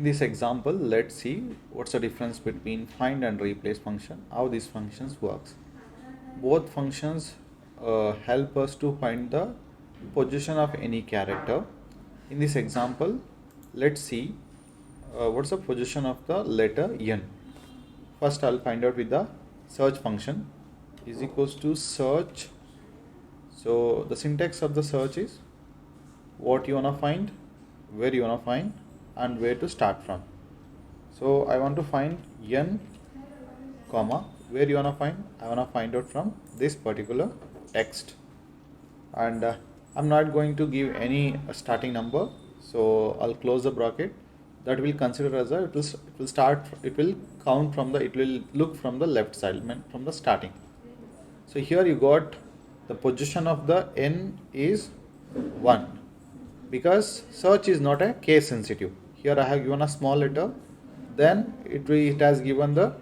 In this example, let's see what's the difference between find and replace function, how these functions works. Both functions help us to find the position of any character. In this example, let's see what's the position of the letter N. First, I'll find out with the search function is equals to search. So the syntax of the search is what you wanna find, where you wanna find, and where to start from. So I want to find N, comma, where you wanna find, I wanna find out from this particular text, and I'm not going to give any starting number, so I'll close the bracket. That will consider as a it will count from the, it will look from the left side, from the starting. So here you got the position of the N is 1, because search is not a case sensitive. Here I have given a small letter, then it has given the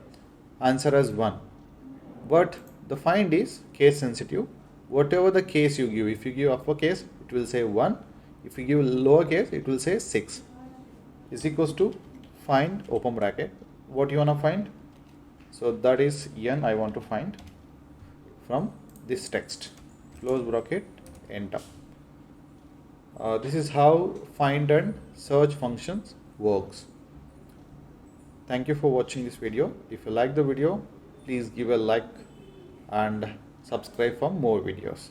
answer as 1, but the find is case sensitive. Whatever the case you give, if you give uppercase it will say 1, if you give lowercase it will say 6, is equals to find open bracket what you want to find. So that is N I want to find from this text, close bracket, enter. This is how find and search functions works. Thank you for watching this video. If you like the video, please give a like and subscribe for more videos.